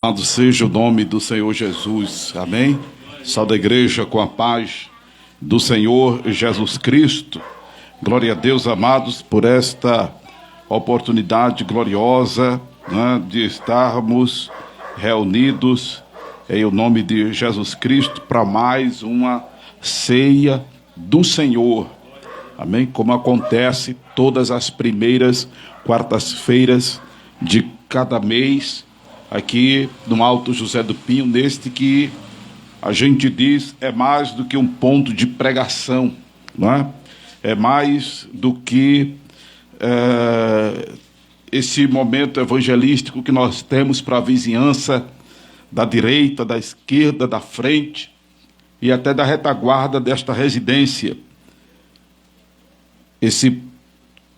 Louvado seja o nome do Senhor Jesus, amém? Salve a igreja com a paz do Senhor Jesus Cristo. Glória a Deus, amados, por esta oportunidade gloriosa, né, de estarmos reunidos em o nome de Jesus Cristo para mais uma ceia do Senhor, amém? Como acontece todas as primeiras quartas-feiras de cada mês, aqui no Alto José do Pinho, neste que a gente diz é mais do que um ponto de pregação, não é? É mais do que esse momento evangelístico que nós temos para a vizinhança da direita, da esquerda, da frente e até da retaguarda desta residência. Esse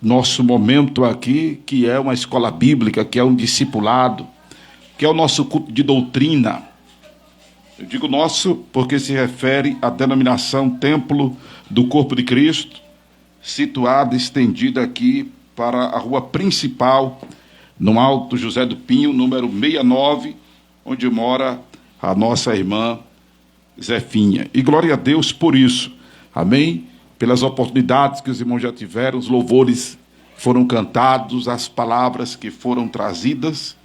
nosso momento aqui, que é uma escola bíblica, que é um discipulado, que é o nosso culto de doutrina. Eu digo nosso porque se refere à denominação Templo do Corpo de Cristo, situada, estendida aqui para a rua principal, no Alto José do Pinho, número 69, onde mora a nossa irmã Zefinha. E glória a Deus por isso, amém? Pelas oportunidades que os irmãos já tiveram, os louvores foram cantados, as palavras que foram trazidas.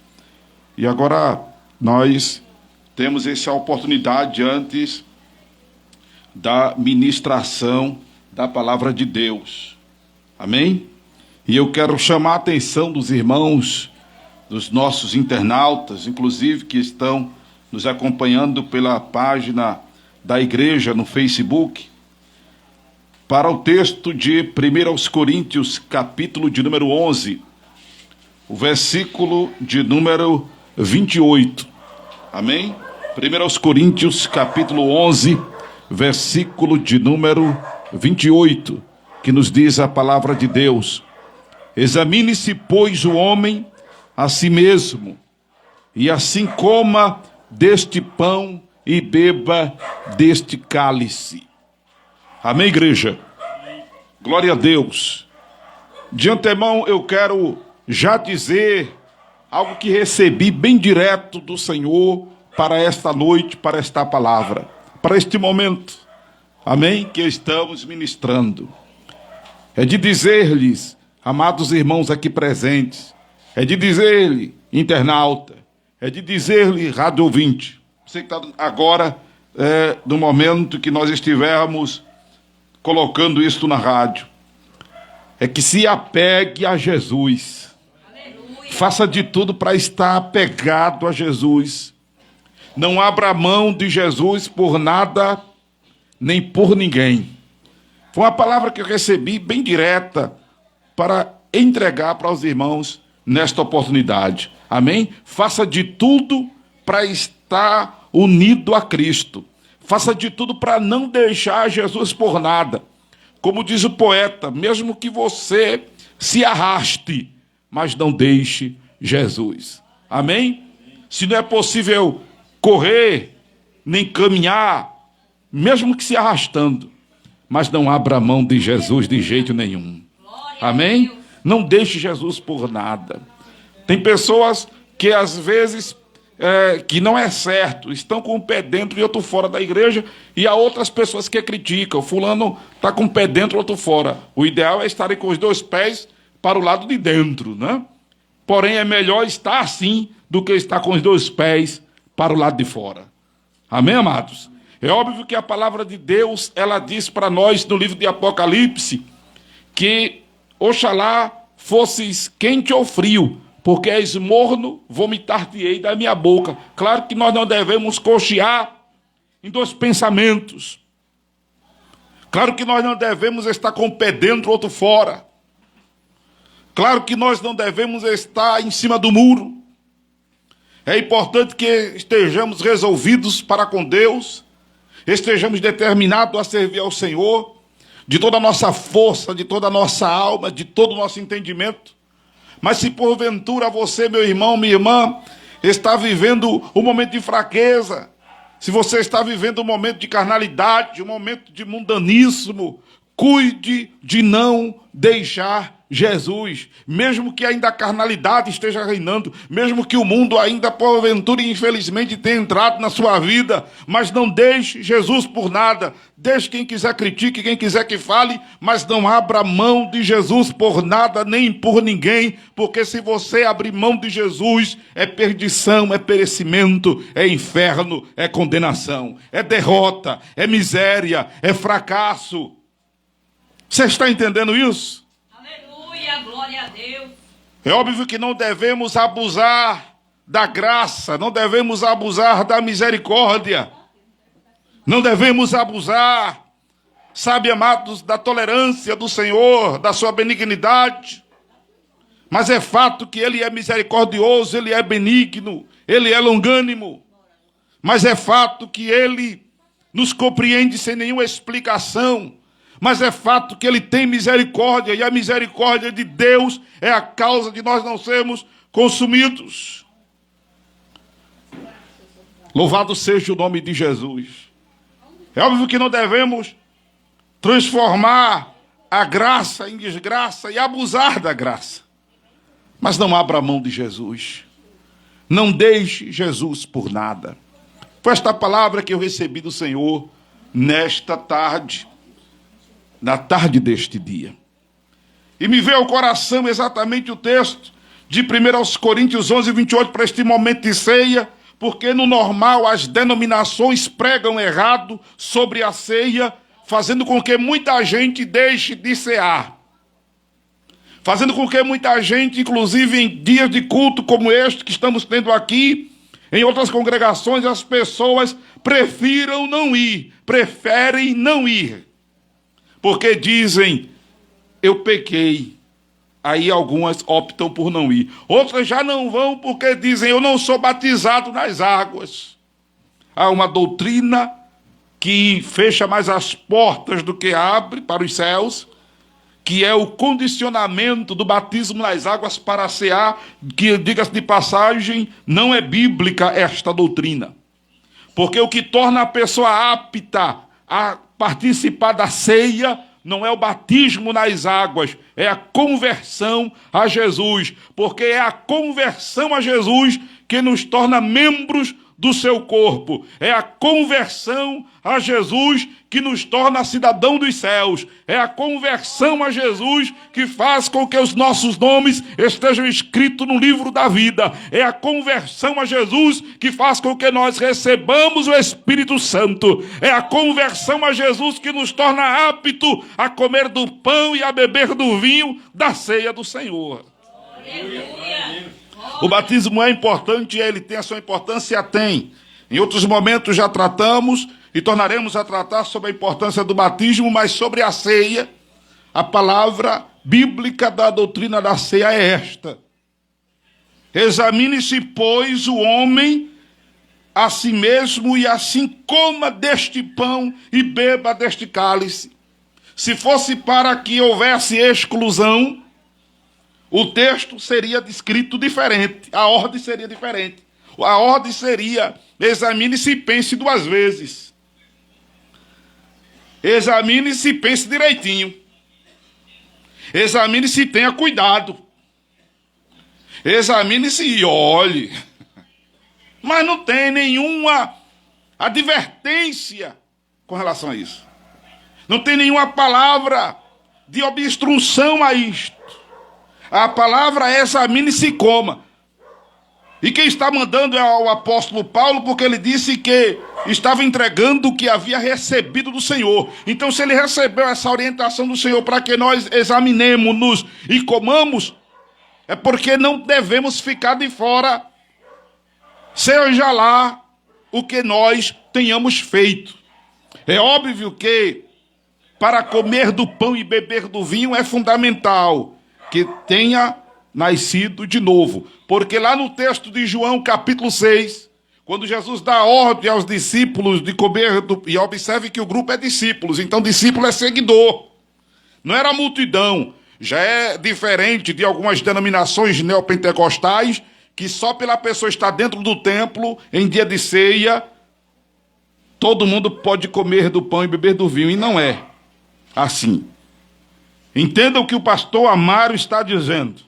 E agora nós temos essa oportunidade antes da ministração da palavra de Deus. Amém? E eu quero chamar a atenção dos irmãos, dos nossos internautas, inclusive que estão nos acompanhando pela página da igreja no Facebook, para o texto de 1 Coríntios, capítulo de número 11, o versículo de número 28. Amém? 1 Coríntios, capítulo 11, versículo de número 28, que nos diz a palavra de Deus: examine-se, pois, o homem a si mesmo, e assim coma deste pão e beba deste cálice. Amém, igreja? Glória a Deus. De antemão eu quero já dizer algo que recebi bem direto do Senhor para esta noite, para esta palavra, para este momento, amém, que estamos ministrando. É de dizer-lhes, amados irmãos aqui presentes, é de dizer-lhe, internauta, é de dizer-lhe, rádio ouvinte, você que está agora, no momento que nós estivermos colocando isto na rádio, é que se apegue a Jesus. Aleluia. Faça de tudo para estar apegado a Jesus. Não abra mão de Jesus por nada, nem por ninguém. Foi uma palavra que eu recebi bem direta para entregar para os irmãos nesta oportunidade. Amém? Faça de tudo para estar unido a Cristo. Faça de tudo para não deixar Jesus por nada. Como diz o poeta, mesmo que você se arraste, mas não deixe Jesus. Amém? Se não é possível correr, nem caminhar, mesmo que se arrastando, mas não abra mão de Jesus de jeito nenhum. Amém? Não deixe Jesus por nada. Tem pessoas que às vezes que não é certo, estão com o pé dentro e outro fora da igreja, e há outras pessoas que criticam, fulano está com o pé dentro e outro fora. O ideal é estarem com os dois pés para o lado de dentro, né? Porém é melhor estar assim do que estar com os dois pés para o lado de fora. Amém, amados? É óbvio que a palavra de Deus, ela diz para nós no livro de Apocalipse que oxalá fosses quente ou frio, porque és morno, vomitar-te-ei da minha boca. Claro que nós não devemos cochear em dois pensamentos. Claro que nós não devemos estar com o pé dentro, outro fora. Claro que nós não devemos estar em cima do muro. É importante que estejamos resolvidos para com Deus, estejamos determinados a servir ao Senhor, de toda a nossa força, de toda a nossa alma, de todo o nosso entendimento. Mas se porventura você, meu irmão, minha irmã, está vivendo um momento de fraqueza, se você está vivendo um momento de carnalidade, um momento de mundanismo, cuide de não deixar Jesus, mesmo que ainda a carnalidade esteja reinando, mesmo que o mundo ainda, porventura, infelizmente, tenha entrado na sua vida, mas não deixe Jesus por nada. Deixe quem quiser critique, quem quiser que fale, mas não abra mão de Jesus por nada, nem por ninguém, porque se você abrir mão de Jesus, é perdição, é perecimento, é inferno, é condenação, é derrota, é miséria, é fracasso. Você está entendendo isso? Aleluia, glória a Deus. É óbvio que não devemos abusar da graça, não devemos abusar da misericórdia, não devemos abusar, sabe, amados, da tolerância do Senhor, da sua benignidade. Mas é fato que Ele é misericordioso, Ele é benigno, Ele é longânimo. Mas é fato que Ele nos compreende sem nenhuma explicação. Mas é fato que Ele tem misericórdia, e a misericórdia de Deus é a causa de nós não sermos consumidos. Louvado seja o nome de Jesus. É óbvio que não devemos transformar a graça em desgraça e abusar da graça. Mas não abra mão de Jesus. Não deixe Jesus por nada. Foi esta palavra que eu recebi do Senhor nesta tarde, na tarde deste dia. E me veio ao coração exatamente o texto de 1 Coríntios 11, 28, para este momento de ceia, porque no normal as denominações pregam errado sobre a ceia, fazendo com que muita gente deixe de cear. Fazendo com que muita gente, inclusive em dias de culto como este que estamos tendo aqui, em outras congregações, as pessoas preferem não ir. Porque dizem, eu pequei. Aí algumas optam por não ir. Outras já não vão porque dizem, eu não sou batizado nas águas. Há uma doutrina que fecha mais as portas do que abre para os céus, que é o condicionamento do batismo nas águas para cear, que, diga-se de passagem, não é bíblica esta doutrina. Porque o que torna a pessoa apta a participar da ceia não é o batismo nas águas, é a conversão a Jesus. Porque é a conversão a Jesus que nos torna membros do seu corpo. É a conversão a Jesus que nos torna cidadão dos céus. É a conversão a Jesus que faz com que os nossos nomes estejam escritos no livro da vida. É a conversão a Jesus que faz com que nós recebamos o Espírito Santo. É a conversão a Jesus que nos torna apto a comer do pão e a beber do vinho da ceia do Senhor. Aleluia. O batismo é importante, ele tem a sua importância, tem. Em outros momentos já tratamos e tornaremos a tratar sobre a importância do batismo, mas sobre a ceia, a palavra bíblica da doutrina da ceia é esta: examine-se, pois, o homem a si mesmo, e assim coma deste pão e beba deste cálice. Se fosse para que houvesse exclusão, o texto seria descrito diferente, a ordem seria diferente. A ordem seria, examine-se e pense duas vezes. Examine-se e pense direitinho. Examine-se e tenha cuidado. Examine-se e olhe. Mas não tem nenhuma advertência com relação a isso. Não tem nenhuma palavra de obstrução a isto. A palavra é examine-se e coma. E quem está mandando é o apóstolo Paulo, porque ele disse que estava entregando o que havia recebido do Senhor. Então, se ele recebeu essa orientação do Senhor para que nós examinemos-nos e comamos, é porque não devemos ficar de fora, seja lá o que nós tenhamos feito. É óbvio que para comer do pão e beber do vinho é fundamental que tenha nascido de novo. Porque lá no texto de João, capítulo 6, quando Jesus dá ordem aos discípulos de comer, e observe que o grupo é discípulos, então discípulo é seguidor, não era multidão. Já é diferente de algumas denominações neopentecostais, que só pela pessoa estar dentro do templo, em dia de ceia, todo mundo pode comer do pão e beber do vinho, e não é. assim. Entenda o que o pastor Amaro está dizendo.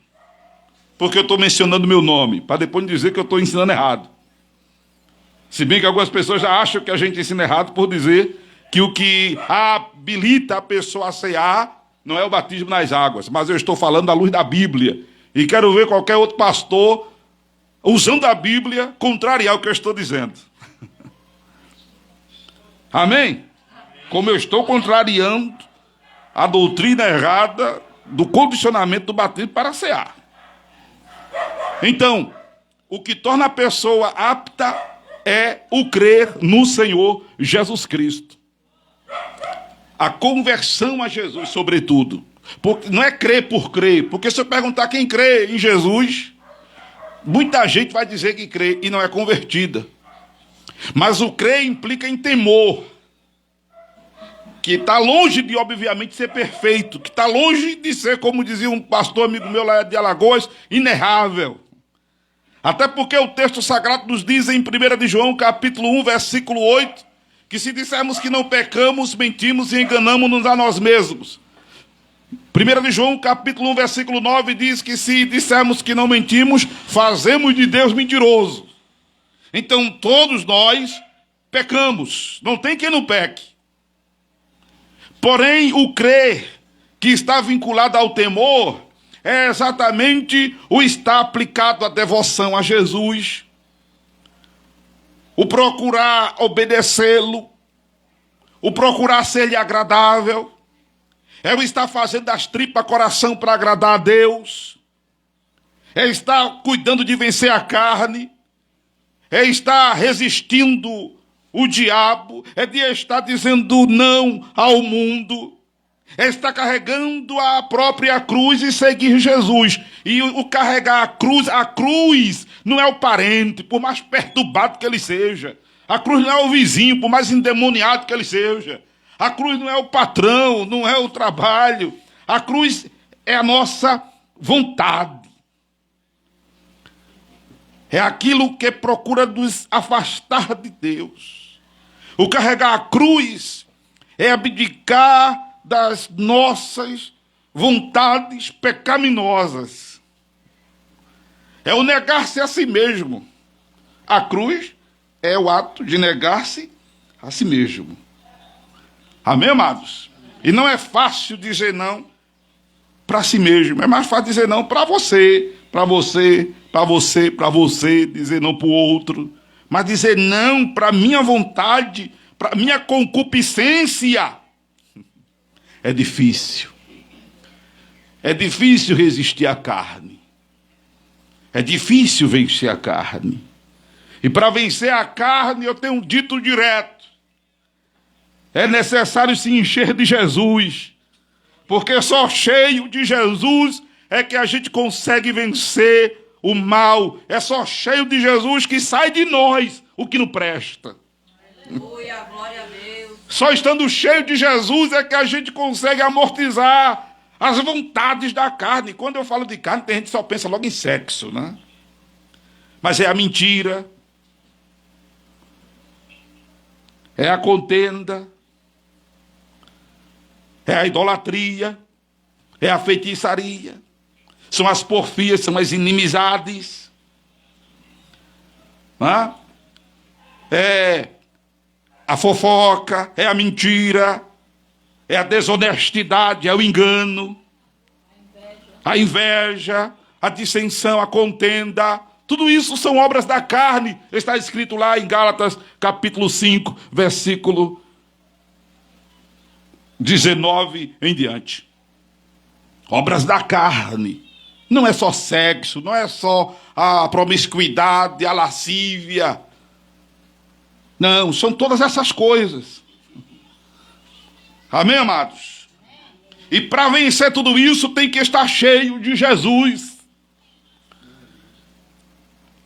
Porque eu estou mencionando meu nome, para depois não dizer que eu estou ensinando errado. Se bem que algumas pessoas já acham que a gente ensina errado por dizer que o que habilita a pessoa a cear não é o batismo nas águas, mas eu estou falando à luz da Bíblia. E quero ver qualquer outro pastor, usando a Bíblia, contrariar o que eu estou dizendo. Amém? Como eu estou contrariando a doutrina errada do condicionamento do batismo para cear. Então, o que torna a pessoa apta é o crer no Senhor Jesus Cristo. A conversão a Jesus, sobretudo. Porque não é crer por crer. Porque se eu perguntar quem crê em Jesus, muita gente vai dizer que crê e não é convertida. Mas o crer implica em temor. Que está longe de, obviamente, ser perfeito. Que está longe de ser, como dizia um pastor amigo meu lá de Alagoas, inerrável. Até porque o texto sagrado nos diz em 1 de João, capítulo 1, versículo 8, que se dissermos que não pecamos, mentimos e enganamos-nos a nós mesmos. 1 de João, capítulo 1, versículo 9, diz que se dissermos que não mentimos, fazemos de Deus mentiroso. Então todos nós pecamos, não tem quem não peque. Porém, o crer que está vinculado ao temor é exatamente o estar aplicado à devoção a Jesus, o procurar obedecê-lo, o procurar ser-lhe agradável, é o estar fazendo das tripas coração para agradar a Deus, é estar cuidando de vencer a carne, é estar resistindo o diabo, é de estar dizendo não ao mundo, é estar carregando a própria cruz e seguir Jesus. E o carregar a cruz não é o parente, por mais perturbado que ele seja. A cruz não é o vizinho, por mais endemoniado que ele seja. A cruz não é o patrão, não é o trabalho. A cruz é a nossa vontade. É aquilo que procura nos afastar de Deus. O carregar a cruz é abdicar das nossas vontades pecaminosas. É o negar-se a si mesmo. A cruz é o ato de negar-se a si mesmo. Amém, amados? E não é fácil dizer não para si mesmo. É mais fácil dizer não para você, para você, para você, para você, dizer não para o outro. Mas dizer não para minha vontade, para minha concupiscência, é difícil. É difícil resistir à carne. É difícil vencer a carne. E para vencer a carne, eu tenho um dito direto. É necessário se encher de Jesus. Porque só cheio de Jesus é que a gente consegue vencer o mal. É só cheio de Jesus que sai de nós o que não presta. Aleluia, glória a Deus. Só estando cheio de Jesus é que a gente consegue amortizar as vontades da carne. Quando eu falo de carne, tem gente que só pensa logo em sexo, né? Mas é a mentira, é a contenda, é a idolatria, é a feitiçaria, são as porfias, são as inimizades, né? É a fofoca, é a mentira, é a desonestidade, é o engano, a inveja, a dissensão, a contenda. Tudo isso são obras da carne. Está escrito lá em Gálatas, capítulo 5, versículo 19 em diante. Obras da carne. Não é só sexo, não é só a promiscuidade, a lascívia. Não, são todas essas coisas. Amém, amados? E para vencer tudo isso, tem que estar cheio de Jesus.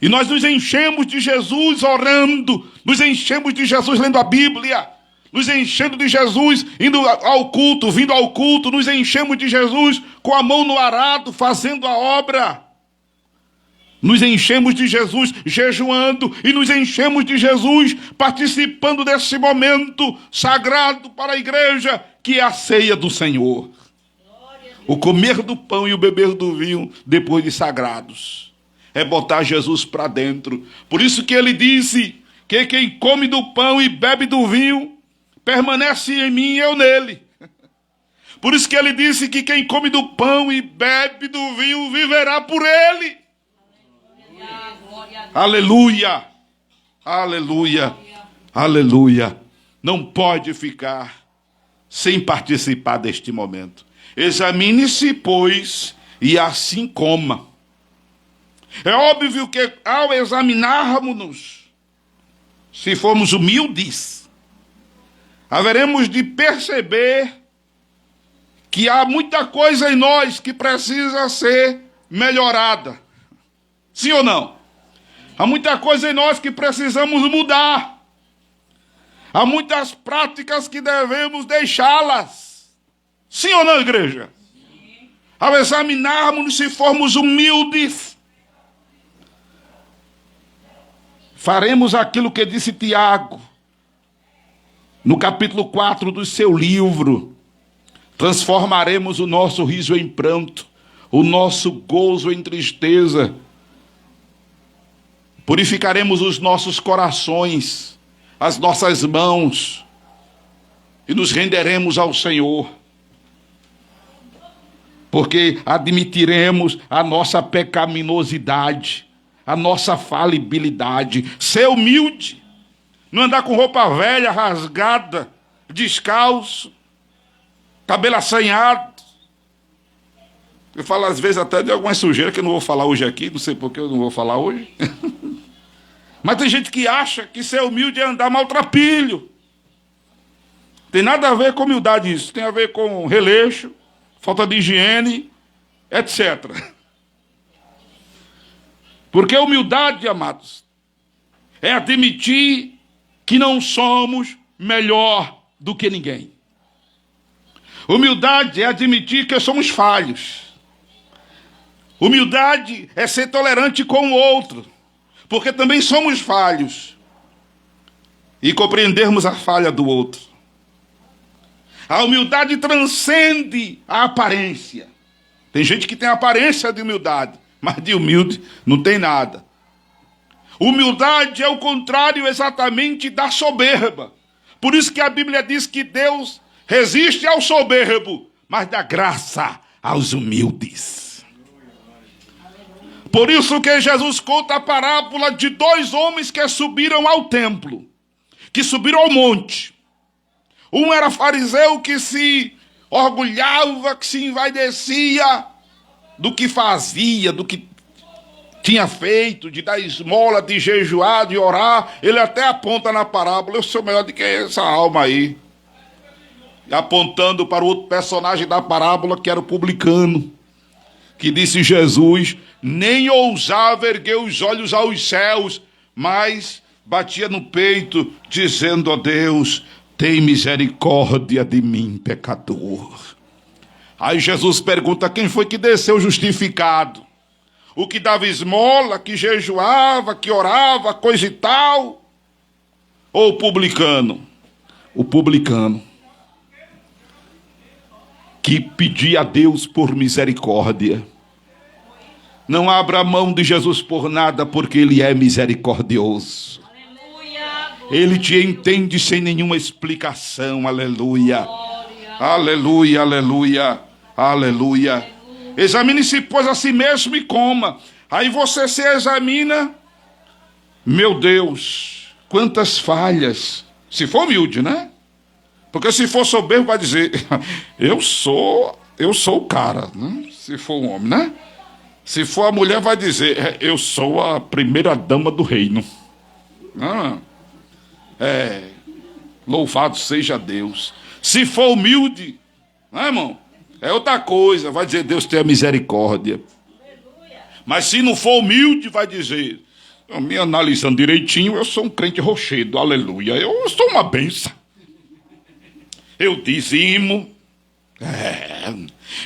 E nós nos enchemos de Jesus orando, nos enchemos de Jesus lendo a Bíblia, nos enchendo de Jesus indo ao culto, vindo ao culto, nos enchemos de Jesus com a mão no arado, fazendo a obra. Nos enchemos de Jesus jejuando e nos enchemos de Jesus participando desse momento sagrado para a igreja, que é a ceia do Senhor. O comer do pão e o beber do vinho depois de sagrados. É botar Jesus para dentro. Por isso que ele disse que quem come do pão e bebe do vinho permanece em mim e eu nele. Por isso que ele disse que quem come do pão e bebe do vinho viverá por ele. Aleluia, aleluia, aleluia. Não pode ficar sem participar deste momento. Examine-se, pois, e assim coma. É óbvio que ao examinarmos-nos, se formos humildes, haveremos de perceber que há muita coisa em nós que precisa ser melhorada. Sim ou não? Há muita coisa em nós que precisamos mudar. Há muitas práticas que devemos deixá-las. Sim ou não, igreja? Sim. Ao examinarmos, se formos humildes, faremos aquilo que disse Tiago, no capítulo 4 do seu livro. Transformaremos o nosso riso em pranto, o nosso gozo em tristeza. Purificaremos os nossos corações, as nossas mãos, e nos renderemos ao Senhor. Porque admitiremos a nossa pecaminosidade, a nossa falibilidade. Ser humilde, não andar com roupa velha, rasgada, descalço, cabelo assanhado. Eu falo às vezes até de alguma sujeira que eu não vou falar hoje aqui, não sei por que eu não vou falar hoje. Mas tem gente que acha que ser humilde é andar maltrapilho. Tem nada a ver com humildade isso, tem a ver com releixo, falta de higiene, etc. Porque humildade, amados, é admitir que não somos melhor do que ninguém. Humildade é admitir que somos falhos. Humildade é ser tolerante com o outro, porque também somos falhos, e compreendermos a falha do outro. A humildade transcende a aparência. Tem gente que tem aparência de humildade, mas de humilde não tem nada. Humildade é o contrário exatamente da soberba. Por isso que a Bíblia diz que Deus resiste ao soberbo, mas dá graça aos humildes. Por isso que Jesus conta a parábola de 2 homens que subiram ao templo, que subiram ao monte. Um era fariseu que se orgulhava, que se envaidecia do que fazia, do que tinha feito, de dar esmola, de jejuar, de orar. Ele até aponta na parábola: eu sou melhor do que essa alma aí. Apontando para o outro personagem da parábola, que era o publicano, que disse: Jesus nem ousava erguer os olhos aos céus, mas batia no peito, dizendo a Deus: tem misericórdia de mim, pecador. Aí Jesus pergunta: quem foi que desceu justificado? O que dava esmola, que jejuava, que orava, coisa e tal? Ou o publicano? O publicano, que pedia a Deus por misericórdia. Não abra mão de Jesus por nada, porque Ele é misericordioso. Aleluia. Ele te entende sem nenhuma explicação. Aleluia. Aleluia, aleluia, aleluia. Examine-se, pois, a si mesmo e coma. Aí você se examina. Meu Deus, quantas falhas. Se for humilde, né? Porque se for soberbo, vai dizer: eu sou o cara, né? Se for um homem, né? Se for a mulher, vai dizer: eu sou a primeira dama do reino. Louvado seja Deus. Se for humilde, né, irmão? É outra coisa, vai dizer: Deus tenha misericórdia. Mas se não for humilde, vai dizer: me analisando direitinho, eu sou um crente rochedo, aleluia. Eu sou uma benção. Eu dizimo.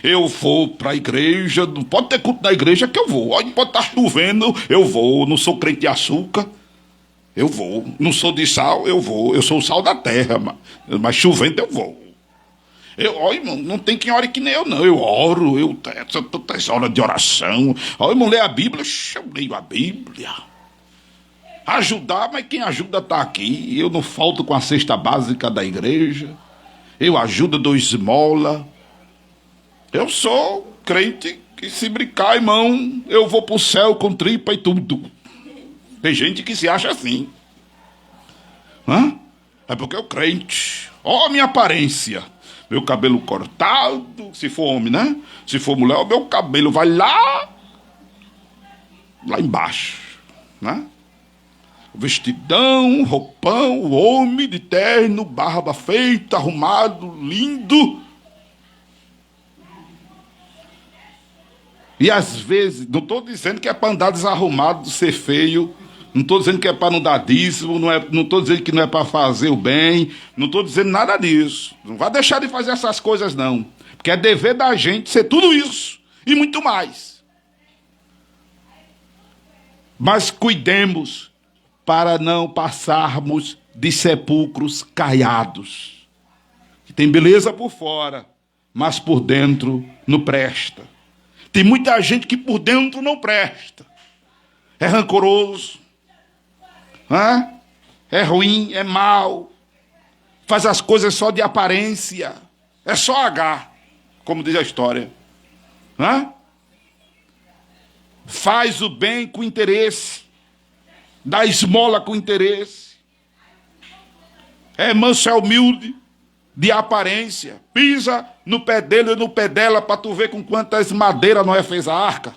Eu vou para a igreja, não pode ter culto na igreja que eu vou. Olha, pode estar chovendo, eu vou. Não sou crente de açúcar, eu vou. Não sou de sal, eu vou. Eu sou o sal da terra, mas chovendo eu vou. Olha, irmão, não tem quem ore que nem eu, não. Eu oro, eu tenho todas horas de oração. Olha, irmão, lê a Bíblia, eu leio a Bíblia. Ajudar, mas quem ajuda está aqui. Eu não falto com a cesta básica da igreja. Eu ajudo, dou esmola. Eu sou crente que, se brincar, irmão, eu vou para o céu com tripa e tudo. Tem gente que se acha assim. Hã? É porque eu crente. Ó a minha aparência. Meu cabelo cortado, se for homem, né? Se for mulher, o meu cabelo vai lá embaixo, né? Vestidão, roupão, o homem de terno, barba feita, arrumado, lindo. E às vezes, não estou dizendo que é para andar desarrumado, ser feio, não estou dizendo que é para não dar dízimo, não estou dizendo que não é para fazer o bem, não estou dizendo nada disso. Não vai deixar de fazer essas coisas, não. Porque é dever da gente ser tudo isso e muito mais. Mas cuidemos para não passarmos de sepulcros caiados, que tem beleza por fora, mas por dentro não presta. Tem muita gente que por dentro não presta. É rancoroso, é ruim, é mau, faz as coisas só de aparência, é só H, como diz a história. Faz o bem com interesse, dá esmola com interesse, é manso, é humilde, de aparência, pisa no pé dele e no pé dela para tu ver com quantas madeiras Noé fez a arca,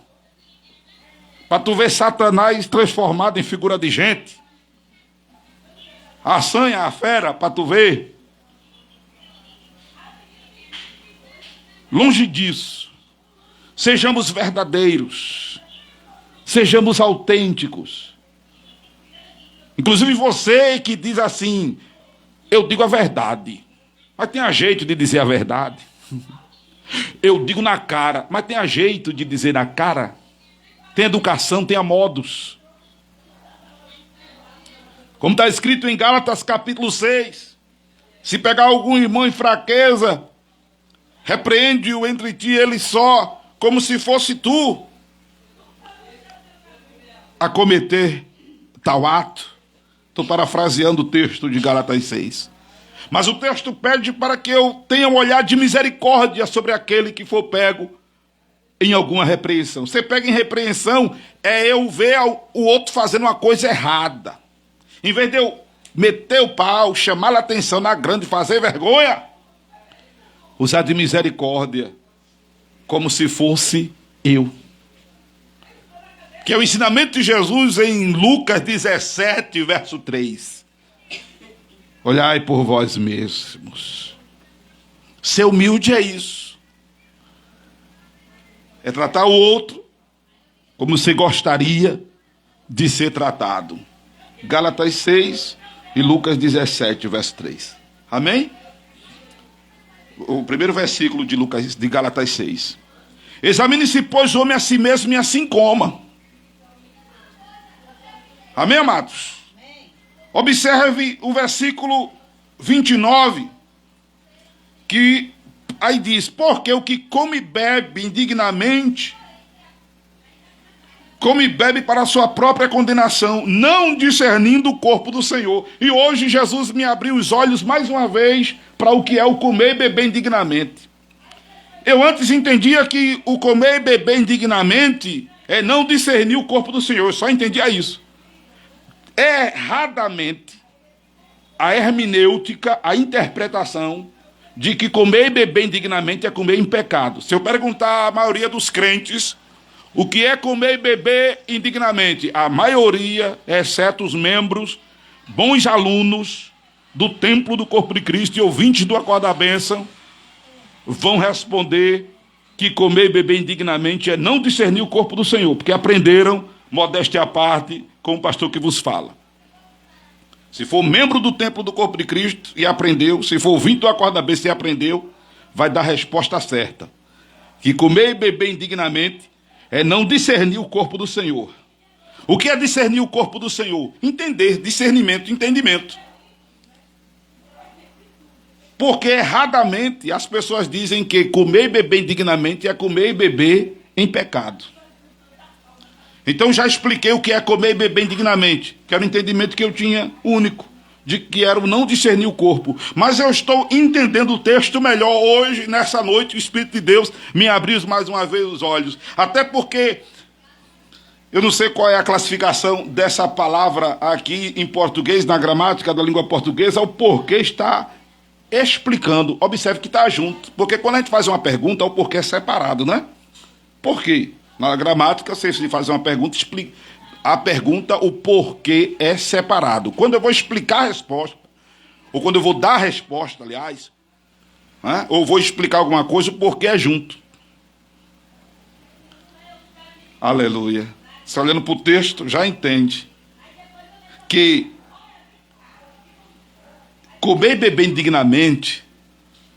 para tu ver Satanás transformado em figura de gente, a sanha, a fera, para tu ver. Longe disso, sejamos verdadeiros, sejamos autênticos. Inclusive você que diz assim, eu digo a verdade, mas tem a jeito de dizer a verdade. Eu digo na cara, mas tem a jeito de dizer na cara. Tem educação, tem a modos. Como está escrito em Gálatas capítulo 6, se pegar algum irmão em fraqueza, repreende-o entre ti ele só, como se fosse tu a cometer tal ato. Estou parafraseando o texto de Gálatas 6. Mas o texto pede para que eu tenha um olhar de misericórdia sobre aquele que for pego em alguma repreensão. Você pega em repreensão, é eu ver o outro fazendo uma coisa errada. Em vez de eu meter o pau, chamar a atenção na grande, fazer vergonha, usar de misericórdia, como se fosse eu. Que é o ensinamento de Jesus em Lucas 17, verso 3. Olhai por vós mesmos. Ser humilde é isso. É tratar o outro como você gostaria de ser tratado. Gálatas 6 e Lucas 17, verso 3. Amém? O primeiro versículo de Gálatas 6. Examine-se, pois, o homem a si mesmo e assim coma. Amém, amados? Amém. Observe o versículo 29, que aí diz, porque o que come e bebe indignamente, come e bebe para a sua própria condenação, não discernindo o corpo do Senhor. E hoje Jesus me abriu os olhos mais uma vez para o que é o comer e beber indignamente. Eu antes entendia que o comer e beber indignamente é não discernir o corpo do Senhor, eu só entendia isso. Erradamente, a hermenêutica, a interpretação de que comer e beber indignamente é comer em pecado. Se eu perguntar à maioria dos crentes o que é comer e beber indignamente, a maioria, exceto os membros, bons alunos do templo do corpo de Cristo e ouvintes do Acordo da Bênção, vão responder que comer e beber indignamente é não discernir o corpo do Senhor, porque aprenderam, modéstia à parte, com o pastor que vos fala. Se for membro do templo do corpo de Cristo e aprendeu, se for ouvinte do Acordo da Bênção e aprendeu, vai dar a resposta certa. Que comer e beber indignamente é não discernir o corpo do Senhor. O que é discernir o corpo do Senhor? Entender, discernimento, entendimento. Porque erradamente as pessoas dizem que comer e beber indignamente é comer e beber em pecado. Então já expliquei o que é comer e beber indignamente, que era o entendimento que eu tinha único, de que era o não discernir o corpo. Mas eu estou entendendo o texto melhor hoje, nessa noite, o Espírito de Deus me abriu mais uma vez os olhos. Até porque eu não sei qual é a classificação dessa palavra aqui em português, na gramática da língua portuguesa, o porquê está explicando. Observe que está junto, porque quando a gente faz uma pergunta, o porquê é separado, né? Por quê? Na gramática, se você faz uma pergunta, explica. A pergunta, o porquê é separado. Quando eu vou explicar a resposta, ou quando eu vou dar a resposta, aliás, né, ou vou explicar alguma coisa, o porquê é junto. Aleluia. Você olhando para o texto, já entende que comer e beber indignamente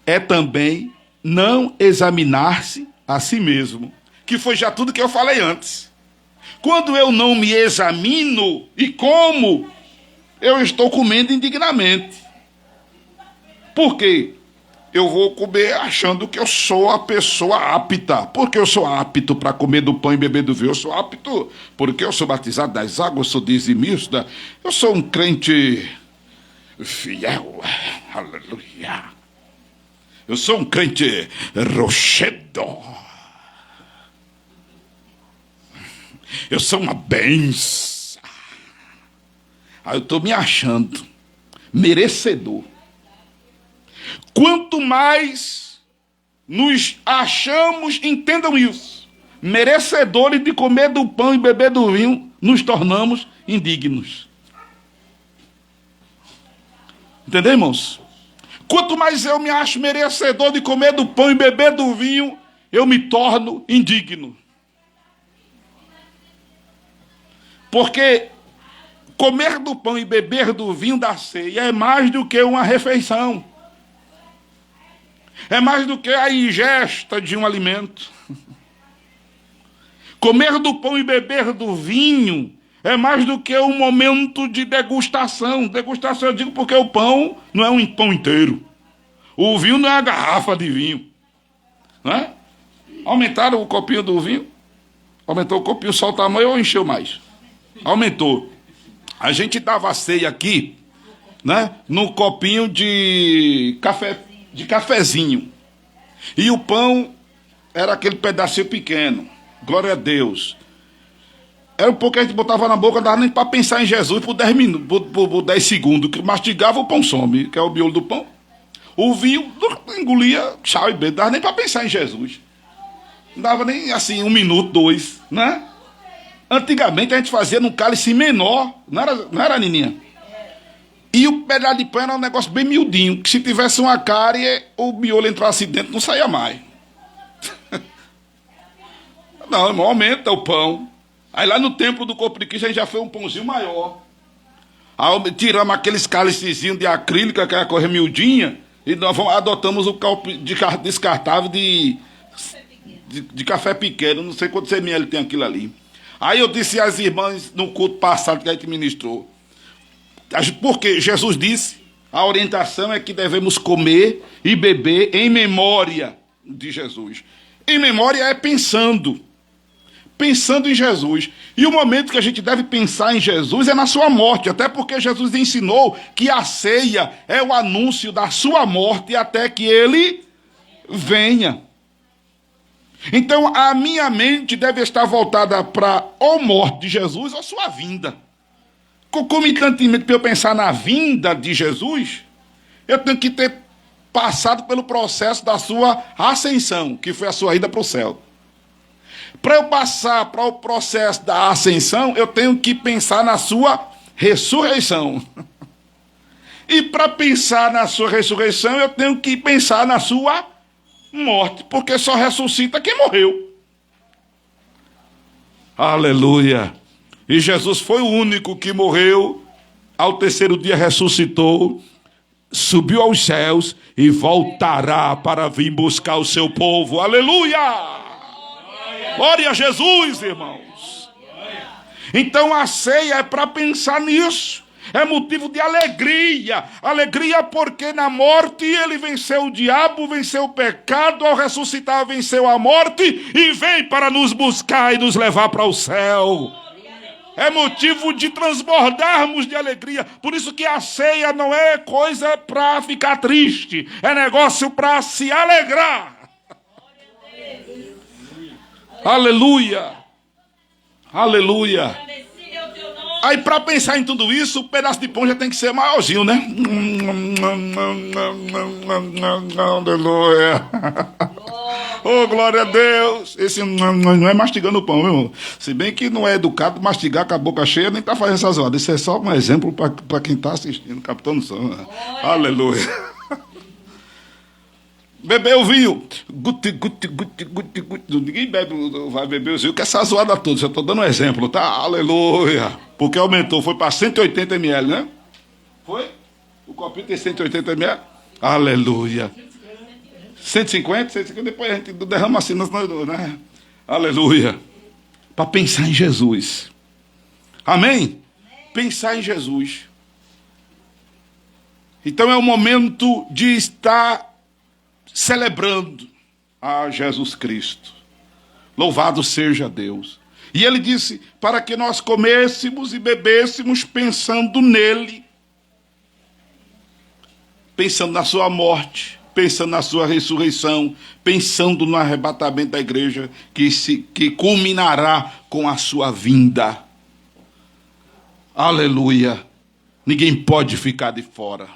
é também não examinar-se a si mesmo, que foi já tudo que eu falei antes. Quando eu não me examino e como, eu estou comendo indignamente. Por quê? Eu vou comer achando que eu sou a pessoa apta. Porque eu sou apto para comer do pão e beber do vinho. Eu sou apto porque eu sou batizado das águas, eu sou dizimista. Eu sou um crente fiel. Aleluia. Eu sou um crente rochedo. Eu sou uma benção. Aí eu estou me achando merecedor. Quanto mais nos achamos, entendam isso, merecedores de comer do pão e beber do vinho, nos tornamos indignos. Entendeu, irmãos? Quanto mais eu me acho merecedor de comer do pão e beber do vinho, eu me torno indigno. Porque comer do pão e beber do vinho da ceia é mais do que uma refeição. É mais do que a ingesta de um alimento. Comer do pão e beber do vinho é mais do que um momento de degustação. Degustação eu digo porque o pão não é um pão inteiro. O vinho não é uma garrafa de vinho. Não é? Aumentaram o copinho do vinho? Aumentou o copinho só o tamanho ou encheu mais? Aumentou. A gente dava a ceia aqui, né, no copinho de café, de cafezinho. E o pão era aquele pedacinho pequeno. Glória a Deus. Era um pouco que a gente botava na boca, não dava nem para pensar em Jesus por 10 minutos, por 10 segundos. Que mastigava, o pão some, que é o miolo do pão. O vinho, engolia, chá e bebê, não dava nem para pensar em Jesus. Não dava nem assim, 1 minuto, 2, né? Antigamente a gente fazia num cálice menor, não era Nininha? E o pedaço de pão era um negócio bem miudinho, que se tivesse uma cárie, o miolo entrasse dentro, não saía mais. Não, irmão, aumenta o pão. Aí lá no templo do corpo de Cristo a gente já fez um pãozinho maior. Aí tiramos aqueles cálicezinhos de acrílico, aquela coisa miudinha, e nós adotamos o copo descartável de café pequeno, não sei quantos ml tem aquilo ali. Aí eu disse às irmãs no culto passado que a gente ministrou, porque Jesus disse, a orientação é que devemos comer e beber em memória de Jesus. Em memória é pensando em Jesus. E o momento que a gente deve pensar em Jesus é na sua morte, até porque Jesus ensinou que a ceia é o anúncio da sua morte até que ele venha. Então a minha mente deve estar voltada para ou morte de Jesus ou sua vinda. Concomitantemente, para eu pensar na vinda de Jesus, eu tenho que ter passado pelo processo da sua ascensão, que foi a sua ida para o céu. Para eu passar para o processo da ascensão, eu tenho que pensar na sua ressurreição. E para pensar na sua ressurreição, eu tenho que pensar na sua morte, porque só ressuscita quem morreu. Aleluia. E Jesus foi o único que morreu, ao terceiro dia ressuscitou, subiu aos céus e voltará para vir buscar o seu povo. Aleluia! Glória a Jesus, irmãos. Então a ceia é para pensar nisso. É motivo de alegria. Alegria porque na morte ele venceu o diabo, venceu o pecado, ao ressuscitar venceu a morte e vem para nos buscar e nos levar para o céu. É motivo de transbordarmos de alegria. Por isso que a ceia não é coisa para ficar triste. É negócio para se alegrar. Aleluia. Aleluia. Aí para pensar em tudo isso, o pedaço de pão já tem que ser maiorzinho, né? Aleluia. Oh, glória a Deus. Esse não é mastigando o pão, meu irmão. Se bem que não é educado mastigar com a boca cheia, nem tá fazendo essas horas. Isso é só um exemplo para quem está assistindo, captando o som. Aleluia. Beber o vinho. Ninguém bebe, vai beber o vinho, que essa zoada toda. Eu estou dando um exemplo, tá? Aleluia. Porque aumentou, foi para 180 ml, né? Foi? O copinho tem 180 ml? Aleluia. 150, depois a gente derrama assim, né? Aleluia. Para pensar em Jesus. Amém? Pensar em Jesus. Então é o momento de estar celebrando a Jesus Cristo. Louvado seja Deus. E ele disse, para que nós comêssemos e bebêssemos pensando nele. Pensando na sua morte, pensando na sua ressurreição, pensando no arrebatamento da igreja que culminará com a sua vinda. Aleluia. Ninguém pode ficar de fora.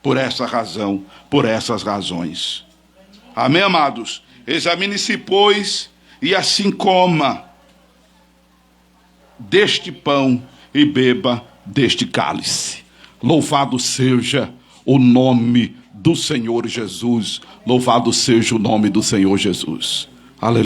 Por essa razão, por essas razões. Amém, amados? Examine-se, pois, e assim coma deste pão e beba deste cálice. Louvado seja o nome do Senhor Jesus. Louvado seja o nome do Senhor Jesus. Aleluia.